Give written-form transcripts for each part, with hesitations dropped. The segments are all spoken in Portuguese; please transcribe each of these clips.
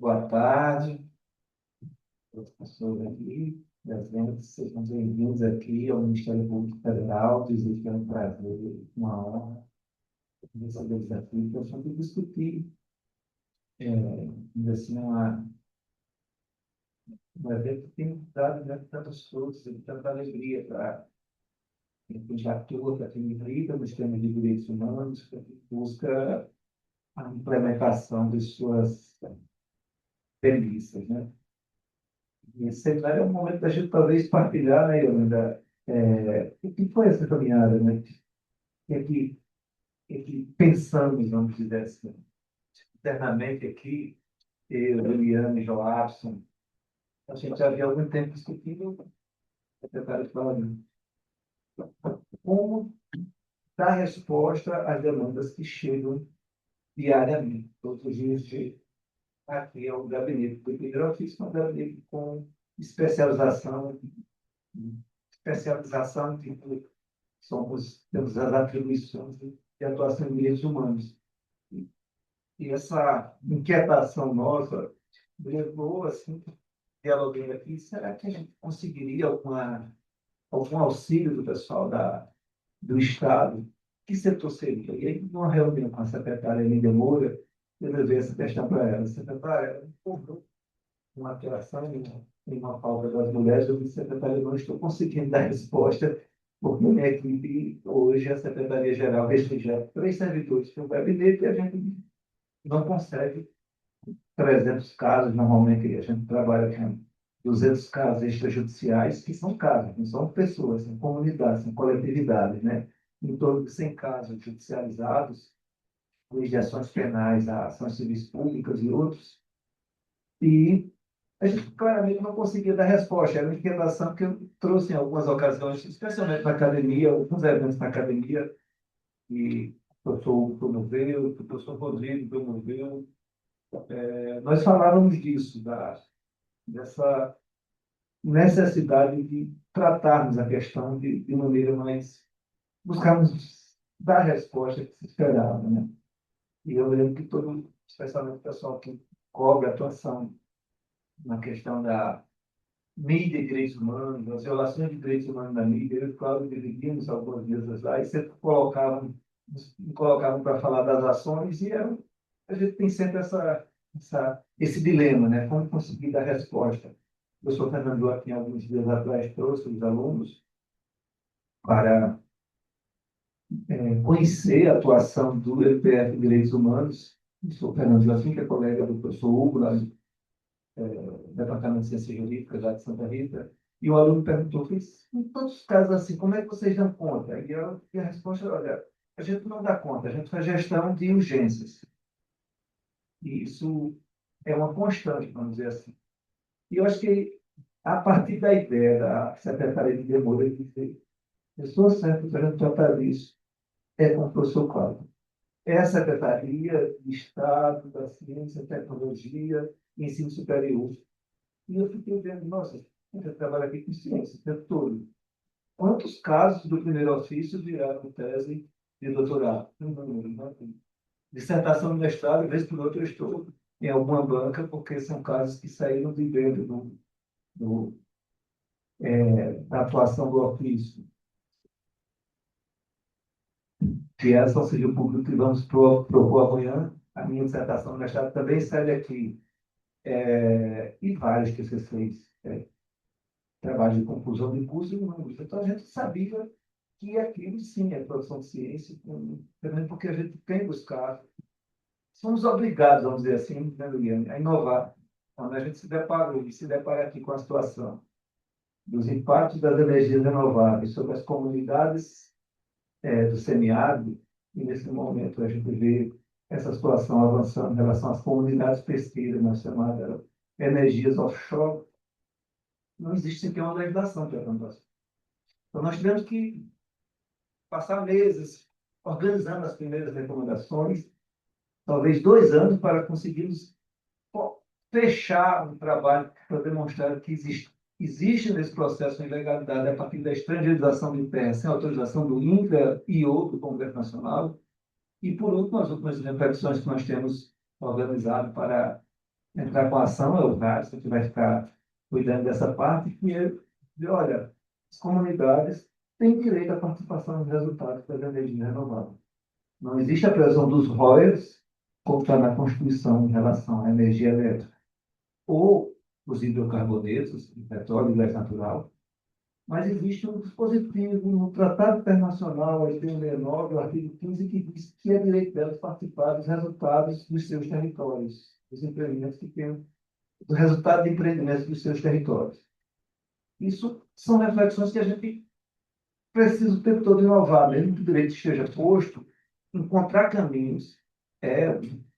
Boa tarde, todas as pessoas aqui presentes, sejam bem-vindos aqui ao Ministério Público Federal. Desejo que é um prazer, uma honra recebê-los aqui, para sempre discutir, assim, um evento que tem dado, né, tantas forças e tanta alegria para quem já atua, para quem milita nos temas de direitos humanos, para quem busca a implementação de suas premissas, né? E esse seminário é um momento da gente talvez partilhar, né, Yolanda? O que foi essa caminhada, né? O que pensamos, vamos dizer assim, internamente aqui, eu, Eliane, Joabson, a gente já havia algum tempo discutindo, secretário Cláudio, como dar resposta às demandas que chegam diariamente, todos os dias chegam. Aqui é o gabinete do primeiro ofício, um gabinete com especialização, tipo, temos as atribuições de atuação em direitos humanos. E essa inquietação nossa levou, assim, dialogando aqui, será que a gente conseguiria algum auxílio do pessoal do Estado? Que setor seria? E aí, numa reunião com a secretária Lídia Moura, eu levei essa questão para ela. A secretária cobrou uma atuação em uma pauta das mulheres. Eu disse, secretária, eu não estou conseguindo dar resposta, porque minha equipe, hoje, a Secretaria-Geral restringe 3 servidores para o gabinete e a gente não consegue 300 casos. Normalmente, a gente trabalha com 200 casos extrajudiciais, que são casos, não são pessoas, são comunidades, são coletividades, né? Em torno de 100 casos judicializados, desde ações penais a ações civis públicas e outros. E a gente claramente não conseguia dar resposta. Era uma inquietação que eu trouxe em algumas ocasiões, especialmente na academia, alguns eventos na academia, e o professor Hugo promoveu, o professor Rodrigo promoveu. Nós falávamos disso, dessa necessidade de tratarmos a questão de maneira mais... buscarmos dar a resposta que se esperava, né? E eu lembro que todo, especialmente o pessoal que cobre a atuação na questão da mídia e direitos humanos, as violações de direitos humanos na mídia, eu e o Cláudio dividimos algumas vezes lá e sempre me colocavam para falar das ações e a gente tem sempre esse dilema, né? Como conseguir dar resposta. O professor Fernando Joaquim, alguns dias atrás, trouxe os alunos para conhecer a atuação do EPF de Direitos Humanos. O professor Fernando Joaquim, que é colega do professor Hugo, lá do Departamento de Ciências Jurídicas, lá de Santa Rita, e o aluno perguntou, em todos os casos assim, como é que vocês dão conta? E a resposta, olha, a gente não dá conta, a gente faz gestão de urgências. E isso é uma constante, vamos dizer assim. E eu acho que, a partir da ideia da Secretaria de Demora de dizer, a pessoa certa para a gente tratar disso é com o professor Cláudio. É a Secretaria de Estado da Ciência, Tecnologia e Ensino Superior. E eu fiquei vendo, nossa, eu trabalho aqui com ciência o tempo todo. Quantos casos do primeiro ofício viraram tese de doutorado? Um número, né? Dissertação de mestrado, vez por outra, eu estou em alguma banca, porque são casos que saíram de dentro do, da atuação do ofício. Que é essa auxílio público que vamos propor amanhã. A minha dissertação de mestrado também sai daqui. E vários que você fez. Trabalho de conclusão de curso e números. Então, a gente sabia que aquilo, sim, é produção de ciência, também porque a gente tem buscado, somos obrigados, vamos dizer assim, né, Luiane, a inovar. Quando a gente se depara aqui com a situação dos impactos das energias renováveis sobre as comunidades do semiárido, e nesse momento a gente vê essa situação avançando em relação às comunidades pesqueiras, nas chamadas energias offshore, não existe sequer uma legislação para a plantação. Então, nós tivemos que passar meses organizando as primeiras recomendações, talvez 2 anos, para conseguirmos fechar um trabalho para demonstrar que existe nesse processo de ilegalidade a partir da estrangeirização de terra sem autorização do INCRA e ou do Congresso Nacional. E, por último, as últimas repetições que nós temos organizado para entrar com a ação, é o CARS, que vai ficar cuidando dessa parte, que é, olha, as comunidades têm direito à participação nos resultados das energias renováveis. Não existe a previsão dos royalties, como está na Constituição em relação à energia elétrica, ou os hidrocarbonetos, o petróleo e gás natural, mas existe um dispositivo no Tratado Internacional, o artigo 69, o artigo 15, que diz que é direito delas participar dos resultados dos seus territórios, dos empreendimentos que têm, do resultado de empreendimentos dos seus territórios. Isso são reflexões que a gente precisa o tempo todo inovar, mesmo que o direito esteja posto, encontrar caminhos é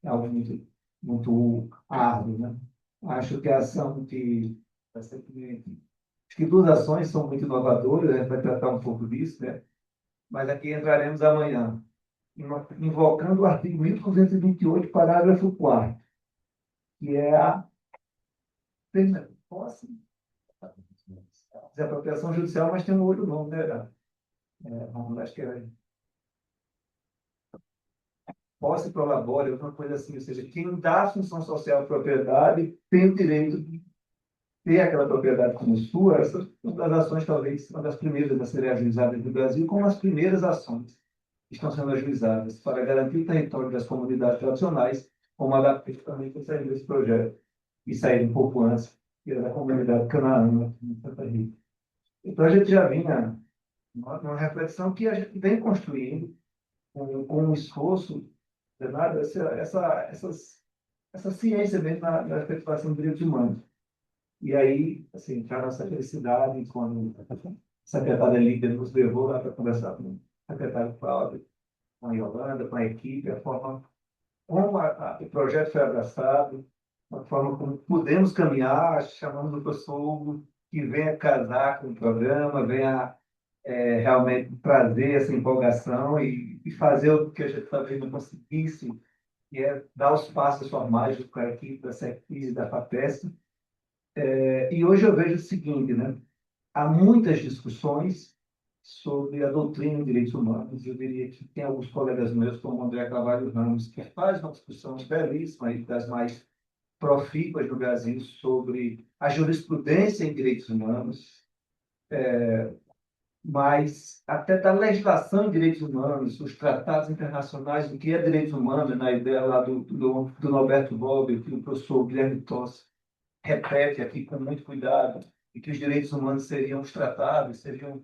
algo muito, muito árduo, né? Acho que a ação que recentemente, acho que duas ações são muito inovadoras, a gente vai tratar um pouco disso, né? Mas aqui entraremos amanhã, invocando o artigo 1228, parágrafo 4º, que é a posse, desapropriação judicial, mas tem um outro nome, né? Acho que é posse prolabore, alguma coisa assim, ou seja, quem dá a função social à propriedade tem o direito de ter aquela propriedade como sua. Essa é uma das ações, talvez, uma das primeiras a serem ajuizadas no Brasil, como as primeiras ações que estão sendo ajuizadas para garantir o território das comunidades tradicionais, como a da também que saiu desse projeto, e sair um pouco antes, que era da comunidade canaã, em Santa Rita. Então, a gente já vinha numa reflexão que a gente vem construindo com um esforço danado, essa ciência mesmo na efetivação dos direitos humanos. E aí, assim, para nossa felicidade, quando a secretária Lídia nos levou lá para conversar com o secretário Cláudio, com a Yolanda, com a equipe, a forma como o projeto foi abraçado, a forma como pudemos caminhar, chamamos o professor Hugo que venha casar com o programa, venha realmente trazer essa empolgação e fazer o que a gente talvez não conseguisse, que é dar os passos formais com a equipe da SECFIS e da FAPESP. E hoje eu vejo o seguinte, né? Há muitas discussões sobre a doutrina de direitos humanos. Eu diria que tem alguns colegas meus, como o André Carvalho Ramos, que faz uma discussão belíssima e das mais profícuas do Brasil sobre a jurisprudência em direitos humanos, mas até da legislação em direitos humanos, os tratados internacionais do que é direitos humanos, na ideia lá do Norberto Bobbio, que o professor Guilherme Tosse repete aqui com muito cuidado, e que os direitos humanos seriam os tratados, seriam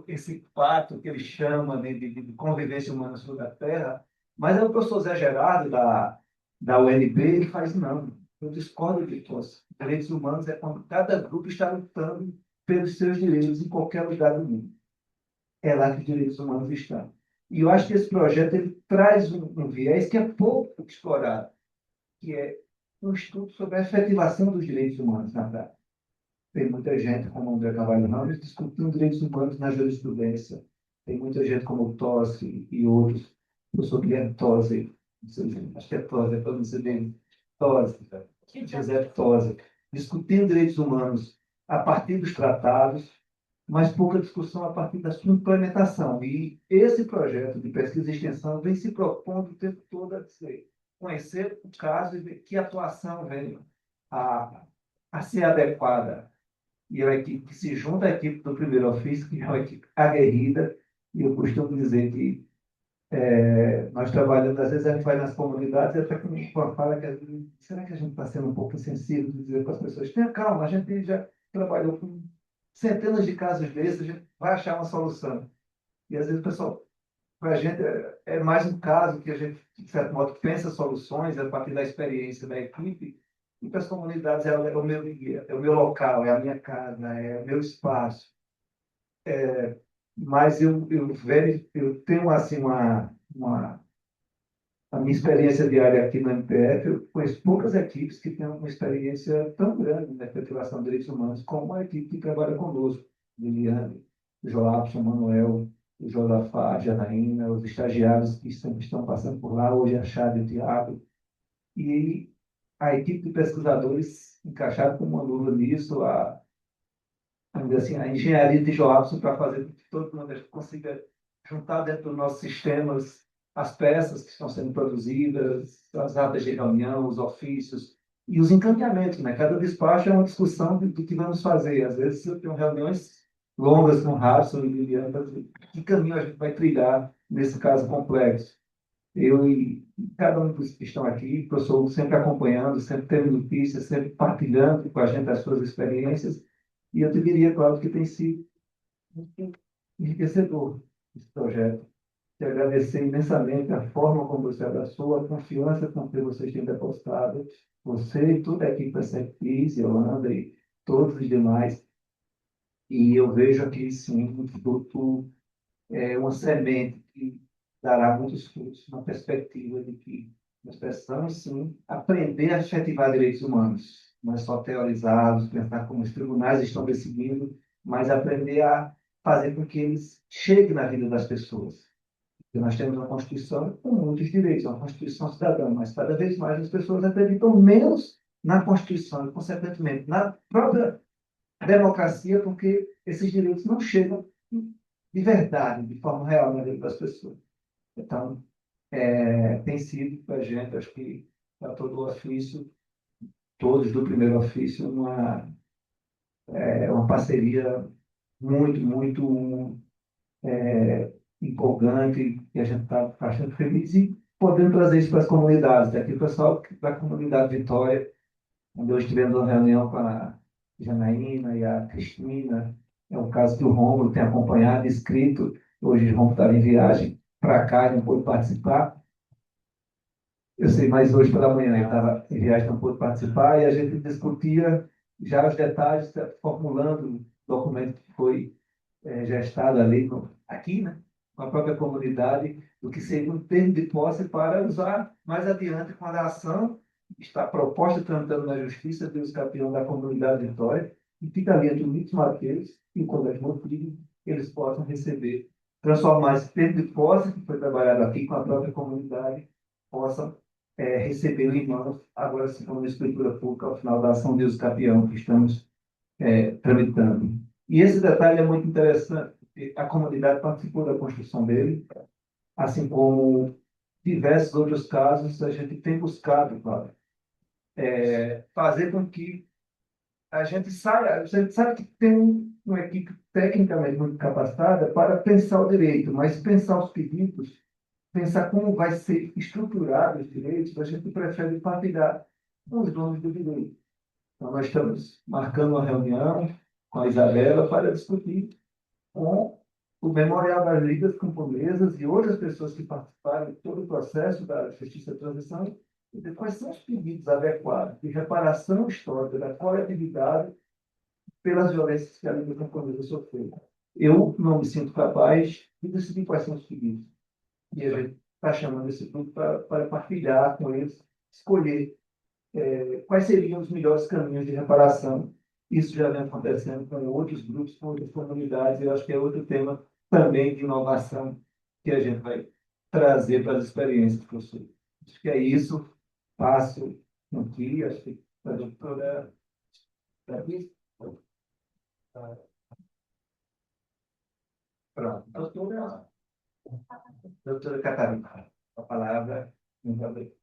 esse pacto que ele chama de convivência humana sobre a Terra. Mas é o professor Zé Gerardo, da UNB, ele faz, não, eu discordo de todos. Direitos humanos é quando cada grupo está lutando pelos seus direitos em qualquer lugar do mundo. É lá que os direitos humanos estão. E eu acho que esse projeto ele traz um viés que é pouco explorado, que é um estudo sobre a efetivação dos direitos humanos na prática. Tem muita gente, como o André Carvalho Ramos, discutindo direitos humanos na jurisprudência. Tem muita gente como o Tosse e outros. O professor Guilherme Tosse, acho que é Tosse, é para não ser bem Tosse, José Tosse, discutindo direitos humanos a partir dos tratados, mas pouca discussão a partir da sua implementação. E esse projeto de pesquisa e extensão vem se propondo o tempo todo a dizer, conhecer o caso e ver que atuação vem a, a ser adequada. E é uma equipe que se junta à equipe do primeiro ofício, que é uma equipe aguerrida, e eu costumo dizer que nós trabalhamos, às vezes a gente vai nas comunidades e até com uma fala que às vezes, será que a gente está sendo um pouco insensível de dizer para as pessoas, tenha calma, a gente já trabalhou com centenas de casos desses, a gente vai achar uma solução. E às vezes o pessoal, para a gente, é mais um caso que a gente, de certo modo, pensa soluções a partir da experiência da equipe, e para as comunidades é o meu guia, é o meu local, é a minha casa, é o meu espaço. Mas eu tenho assim a minha experiência diária aqui no MPF, eu conheço poucas equipes que têm uma experiência tão grande na efetivação de direitos humanos como a equipe que trabalha conosco, Liliane, o Joabson, Manuel, o Josafá, a Janaína, os estagiários que estão passando por lá, hoje a Chade e o Tiago, e a equipe de pesquisadores encaixada como uma luva nisso, vamos dizer assim, a engenharia de Joabson para fazer com que todo mundo consiga juntar dentro dos nossos sistemas as peças que estão sendo produzidas, as atas de reunião, os ofícios, e os encaminhamentos, né? Cada despacho é uma discussão do que vamos fazer. Às vezes eu tenho reuniões longas com o Harrison e Liliana, para dizer que caminho a gente vai trilhar nesse caso complexo. Eu e cada um dos que estão aqui, professor, sempre acompanhando, sempre tendo notícias, sempre partilhando com a gente as suas experiências. E eu te diria, Cláudio, que tem sido muito enriquecedor esse projeto. Te agradecer imensamente a forma como você abraçou, a confiança com que vocês têm depositado, você e toda a equipe da CEPIS, Yolanda e todos os demais. E eu vejo aqui, sim, um fruto, uma semente que dará muitos frutos, uma perspectiva de que nós precisamos, sim, aprender a efetivar direitos humanos. Não é só teorizados, pensar como os tribunais estão decidindo, mas aprender a fazer com que eles cheguem na vida das pessoas. Porque nós temos uma Constituição com muitos direitos, uma Constituição cidadã, mas cada vez mais as pessoas acreditam menos na Constituição e, consequentemente, na própria democracia, porque esses direitos não chegam de verdade, de forma real na vida das pessoas. Então, tem sido para a gente, acho que para todo o ofício, todos do primeiro ofício, uma parceria muito, muito empolgante, e a gente está bastante feliz e podendo trazer isso para as comunidades. Aqui o pessoal da comunidade Vitória, onde hoje tivemos uma reunião com a Janaína e a Cristina, é um caso que o Rômulo tem acompanhado, escrito, hoje o Rômulo estava em viagem para cá e não pôde participar. Eu sei, mas hoje pela manhã ele estava em viagem, não pôde participar, e a gente discutia já os detalhes, formulando o documento que foi gestado ali, aqui, né, com a própria comunidade, do que seria um termo de posse para usar mais adiante quando a ação está proposta tramitando na Justiça pelos campeões da comunidade de Vitória, e fica ali entre o Mitos Mateus e o Colégio Monfride, eles possam receber, transformar esse termo de posse que foi trabalhado aqui com a própria comunidade, possam receber em mãos, agora se for uma escritura pública, ao final da ação Deus Campeão, que estamos tramitando. E esse detalhe é muito interessante, porque a comunidade participou da construção dele, assim como diversos outros casos, a gente tem buscado, claro, fazer com que a gente saia, a gente sabe que tem uma equipe tecnicamente muito capacitada para pensar o direito, mas pensar os pedidos, pensar como vai ser estruturado os direitos, a gente prefere partilhar com os donos do direito. Então, nós estamos marcando uma reunião com a Isabela para discutir com o Memorial das Ligas Camponesas e outras pessoas que participaram de todo o processo da Justiça de Transição, e ver quais são os pedidos adequados de reparação histórica da coletividade pelas violências que a Liga Camponesa sofreu. Eu não me sinto capaz de decidir quais são os pedidos. E a gente está chamando esse grupo para partilhar com eles, escolher quais seriam os melhores caminhos de reparação. Isso já vem acontecendo com outros grupos, com outras comunidades, e eu acho que é outro tema também de inovação que a gente vai trazer para as experiências, professor. Acho que é isso. Passo aqui, acho que a doutora... Pronto. Doutora Catarina, a palavra. Muito obrigado.